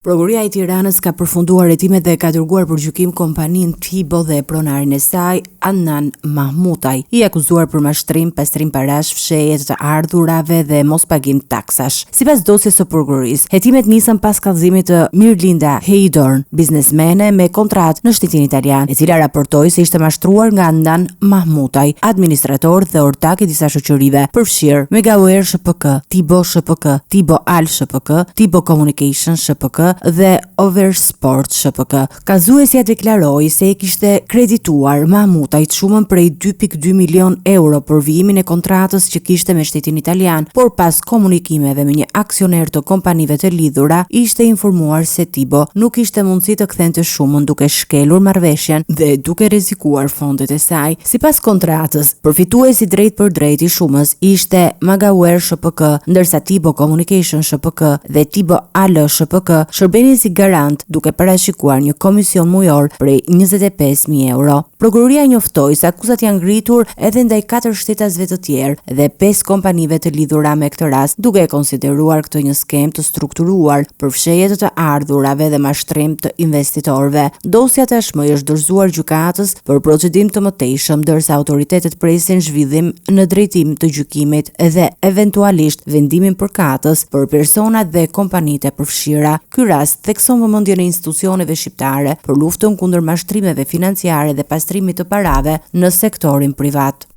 Prokuroria e Tiranës ka përfunduar hetimet dhe ka dërguar për gjykim kompaninë Tibo dhe pronarin e saj, Adnan Mahmutaj, i akuzuar për mashtrim, pastrim parash, fshehje të ardhurave dhe mospagim taksash. Sipas dosjes së prokurorisë, hetimet nisën pas kallëzimit të Mirlinda Heidorn, biznesmene me kontratë në shtetin italian, e cila raportoi se ishte mashtruar nga Adnan Mahmutaj, administrator dhe ortak i disa shoqërive, përfshirë Megaware SPK, Tibo SPK, Tibo Al SPK, Tibo Communication SPK dhe Oversport SPK. Kazuesja deklaroi se e kishte kredituar Mahmutajt shumën prej 2.2 milion euro për vijimin e kontratës që kishte me shtetin italian, por pas komunikimeve me një aksioner të kompanive të lidhura, ishte informuar se Tibo nuk ishte mundësi të kthente shumën duke shkelur marrëveshjen dhe duke rrezikuar fondet e saj. Sipas kontratës, përfituesi drejt për drejt i shumës ishte Megaware SPK, ndërsa Tibo Communication SPK dhe Tibo Al SPK shërbenin si garant duke parashikuar një komision mujor prej 25.000 euro. Prokuroria njoftoi se akuzat janë ngritur edhe ndaj 4 shtetasve të tjerë dhe 5 kompanive të lidhura me këtë rast, duke konsideruar këtë një skem të strukturuar për fshehje të ardhurave dhe mashtrim të investitorëve. Dosja tashmë është dorëzuar gjykatës për procedim të mëtejshëm, ndërsa autoritetet presin zhvillim në drejtim të gjykimit dhe eventualisht vendimin përkatës për personat dhe kompanitë e përfshira. Ky rast thekson vëmendjen e institucioneve shqiptare për luftën kundër mashtrimeve financiare dhe pastrimit të parave në sektorin privat.